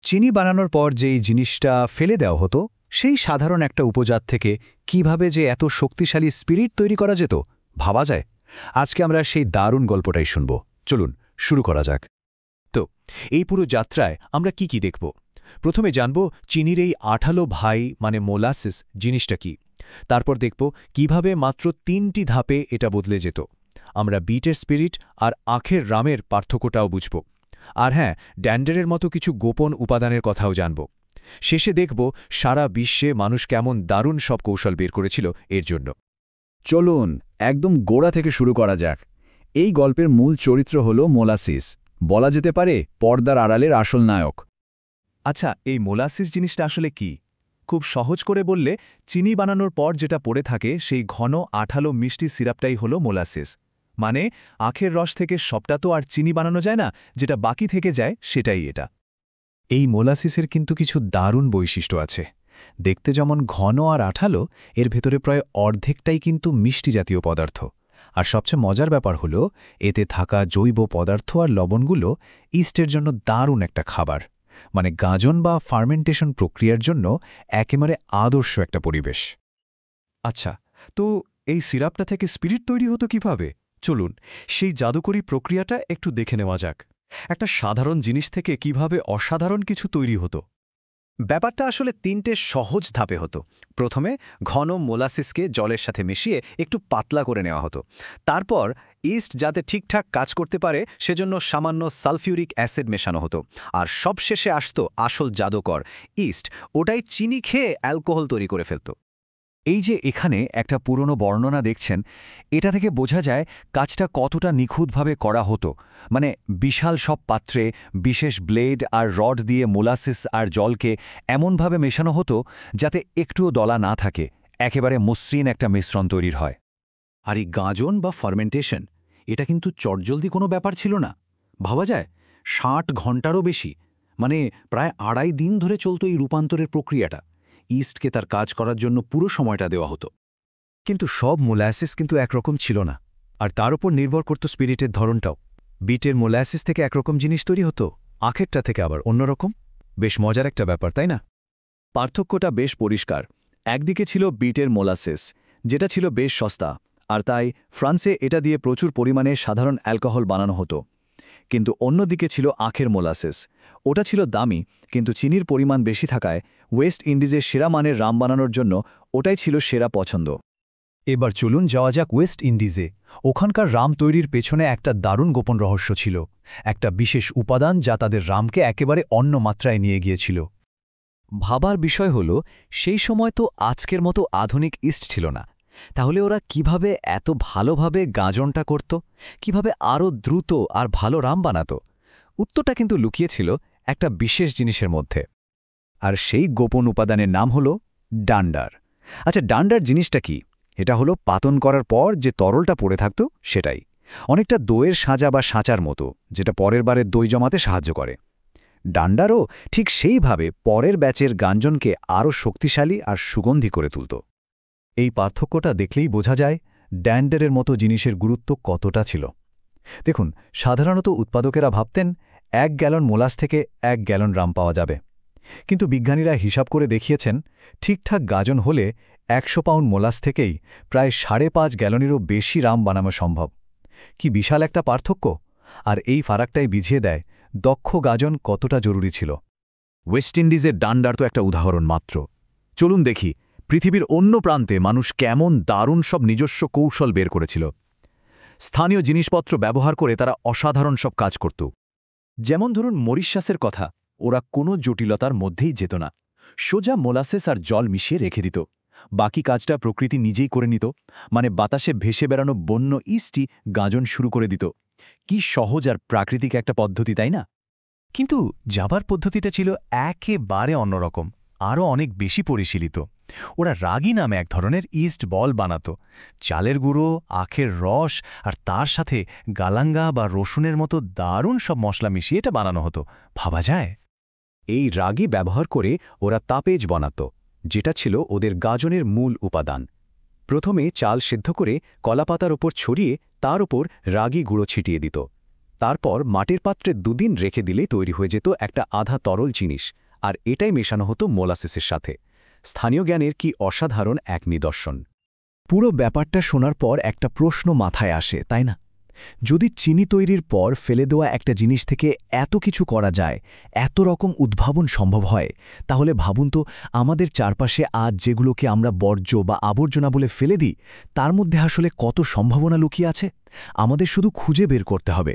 চিনি বানানোর পর যেই জিনিসটা ফেলে দেওয়া হতো সেই সাধারণ একটা উপজাত থেকে কিভাবে যে এত শক্তিশালী স্পিরিট তৈরি করা যেত ভাবা যায়। আজকে আমরা সেই দারুণ গল্পটাই শুনব। চলুন শুরু করা যাক। তো এই পুরো যাত্রায় আমরা কি দেখব? প্রথমে জানব চিনির এই আঠালো ভাই মানে মোলাসিস জিনিসটা কি। তারপর দেখব কিভাবে মাত্র ৩টি ধাপে এটা বদলে যেত। আমরা বিটের স্পিরিট আর আখের রামের পার্থক্যটাও বুঝব। আর হ্যাঁ, ড্যান্ডারের মতো কিছু গোপন উপাদানের কথাও জানব। শেষে দেখব সারা বিশ্বে মানুষ কেমন দারুণ সব কৌশল বের করেছিল এর জন্য। চলুন একদম গোড়া থেকে শুরু করা যাক। এই গল্পের মূল চরিত্র হল মোলাসিস, বলা যেতে পারে পর্দার আড়ালের আসল নায়ক। আচ্ছা, এই মোলাসিস জিনিসটা আসলে কি? খুব সহজ করে বললে, চিনি বানানোর পর যেটা পড়ে থাকে সেই ঘন আঠালো মিষ্টি সিরাপটাই হলো মোলাসিস। মানে আখের রস থেকে সবটা তো আর চিনি বানানো যায় না, যেটা বাকি থেকে যায় সেটাই এটা। এই মোলাসিসের কিন্তু কিছু দারুণ বৈশিষ্ট্য আছে। দেখতে যেমন ঘন আর আঠালো, এর ভেতরে প্রায় অর্ধেকটাই কিন্তু মিষ্টি জাতীয় পদার্থ। আর সবচেয়ে মজার ব্যাপার হলো এতে থাকা জৈব পদার্থ আর লবণগুলো ইস্টের জন্য দারুণ একটা খাবার, মানে গাজন বা ফার্মেন্টেশন প্রক্রিয়ার জন্য একেবারে আদর্শ একটা পরিবেশ। আচ্ছা, তো এই সিরাপটা থেকে স্পিরিট তৈরি হতো কিভাবে? চলুন সেই জাদুকরী প্রক্রিয়াটা একটু দেখে নেওয়া যাক। একটা সাধারণ জিনিস থেকে কিভাবে অসাধারণ কিছু তৈরি হতো। ব্যাপারটা আসলে ৩টে সহজ ধাপে হতো। প্রথমে ঘন মোলাসিসকে জলের সাথে মিশিয়ে একটু পাতলা করে নেওয়া হতো। তারপর ইস্ট যাতে ঠিকঠাক কাজ করতে পারে সেজন্য সামান্য সালফিউরিক অ্যাসিড মেশানো হতো। আর সবশেষে আসতো আসল জাদুকর ইস্ট, ওটাই চিনি খেয়ে অ্যালকোহল তৈরি করে ফেলত। এই যে এখানে একটা পুরনো বর্ণনা দেখছেন, এটা থেকে বোঝা যায় কাজটা কতটা নিখুঁতভাবে করা হতো। মানে বিশাল সব পাত্রে বিশেষ ব্লেড আর রড দিয়ে মোলাসিস আর জলকে এমনভাবে মেশানো হতো যাতে একটুও দলা না থাকে, একেবারে মসৃণ একটা মিশ্রণ তৈরি হয়। আর এই গাজন বা ফার্মেন্টেশন, এটা কিন্তু চটজলদি কোনো ব্যাপার ছিল না। ভাবা যায় ৬০ ঘন্টারও বেশি, মানে প্রায় ২.৫ দিন ধরে চলত এই রূপান্তরের প্রক্রিয়াটা। ইস্টকে তার কাজ করার জন্য পুরো সময়টা দেওয়া হতো। কিন্তু সব মোলাসিস কিন্তু একরকম ছিল না, আর তার উপর নির্ভর করত স্পিরিটের ধরনটাও। বিটের মোলাসিস থেকে একরকম জিনিস তৈরি হতো, আখেরটা থেকে আবার অন্যরকম। বেশ মজার একটা ব্যাপার, তাই না? পার্থক্যটা বেশ পরিষ্কার। একদিকে ছিল বিটের মোলাসিস, যেটা ছিল বেশ সস্তা, আর তাই ফ্রান্সে এটা দিয়ে প্রচুর পরিমাণে সাধারণ অ্যালকোহল বানানো হতো। কিন্তু অন্যদিকে ছিল আখের মোলাসিস। ওটা ছিল দামি, কিন্তু চিনির পরিমাণ বেশি থাকায় ওয়েস্ট ইন্ডিজের সেরা মানের রাম বানানোর জন্য ওটাই ছিল সেরা পছন্দ। এবার চলুন যাওয়া যাক ওয়েস্ট ইন্ডিজে। ওখানকার রাম তৈরির পেছনে একটা দারুণ গোপন রহস্য ছিল, একটা বিশেষ উপাদান যা তাদের রামকে একেবারে অন্য মাত্রায় নিয়ে গিয়েছিল। ভাবার বিষয় হল, সেই সময় তো আজকের মতো আধুনিক ইস্ট ছিল না। তাহলে ওরা কিভাবে এত ভালোভাবে গাজনটা করত, কিভাবে আরও দ্রুত আর ভালো রাম বানাত? উত্তরটা কিন্তু লুকিয়েছিল একটা বিশেষ জিনিসের মধ্যে। আর সেই গোপন উপাদানের নাম হল ডান্ডার। আচ্ছা, ডান্ডার জিনিসটা কি? এটা হলো পাতন করার পর যে তরলটা পড়ে থাকত সেটাই, অনেকটা দইয়ের সাঁজা বা সাঁচার মতো, যেটা পরের বারে দই জমাতে সাহায্য করে। ডান্ডারও ঠিক সেইভাবে পরের ব্যাচের গাঞ্জনকে আরও শক্তিশালী আর সুগন্ধি করে তুলত। এই পার্থক্যটা দেখলেই বোঝা যায় ড্যান্ডারের মতো জিনিসের গুরুত্ব কতটা ছিল। দেখুন, সাধারণত উৎপাদকেরা ভাবতেন ১ গ্যালন মোলাস থেকে ১ গ্যালন রাম পাওয়া যাবে। কিন্তু বিজ্ঞানীরা হিসাব করে দেখিয়েছেন ঠিকঠাক গাজন হলে ১০০ পাউন্ড মোলাস থেকেই প্রায় ৫.৫ গ্যালনেরও বেশি রাম বানানো সম্ভব। কি বিশাল একটা পার্থক্য! আর এই ফারাকটাই বুঝিয়ে দেয় দক্ষ গাজন কতটা জরুরি ছিল। ওয়েস্ট ইন্ডিজের ডান্ডার তো একটা উদাহরণ মাত্র। চলুন দেখি পৃথিবীর অন্য প্রান্তে মানুষ কেমন দারুণ সব নিজস্ব কৌশল বের করেছিল। স্থানীয় জিনিসপত্র ব্যবহার করে তারা অসাধারণ সব কাজ করত। যেমন ধরুন মরিশাসের কথা, ওরা কোনো জটিলতার মধ্যেই যেত না। সোজা মোলাসেস আর জল মিশিয়ে রেখে দিত। বাকি কাজটা প্রকৃতি নিজেই করে নিত। মানে বাতাসে ভেসে বেড়ানো বন্য ইস্টই গাজন শুরু করে দিত। কি সহজ আর প্রাকৃতিক একটা পদ্ধতি, তাই না? কিন্তু যাবার পদ্ধতিটা ছিল একেবারে অন্যরকম, আরও অনেক বেশি পরিশীলিত। ওরা রাগি নামে এক ধরনের ইস্ট বল বানাত। চালের গুঁড়ো, আখের রস আর তার সাথে গালাঙ্গা বা রসুনের মতো দারুণ সব মশলা মিশিয়ে এটা বানানো হতো। ভাবা যায়? এই রাগি ব্যবহার করে ওরা তাপেজ বানাত, যেটা ছিল ওদের গাজনের মূল উপাদান। প্রথমে চাল সেদ্ধ করে কলাপাতার ওপর ছড়িয়ে তার ওপর রাগি গুঁড়ো ছিটিয়ে দিত। তারপর মাটির পাত্রে 2 দিন রেখে দিলেই তৈরি হয়ে যেত একটা আধা তরল জিনিস, আর এটাই মেশানো হতো মোলাসিসের সাথে। স্থানীয় জ্ঞানের কি অসাধারণ এক নিদর্শন। পুরো ব্যাপারটা শোনার পর একটা প্রশ্ন মাথায় আসে, তাই না? যদি চিনি তৈরির পর ফেলে দেওয়া একটা জিনিস থেকে এত কিছু করা যায়, এত রকম উদ্ভাবন সম্ভব হয়, তাহলে ভাবুন তো আমাদের চারপাশে আজ যেগুলোকে আমরা বর্জ্য বা আবর্জনা বলে ফেলে দিই, তার মধ্যে আসলে কত সম্ভাবনা লুকিয়ে আছে। আমাদের শুধু খুঁজে বের করতে হবে।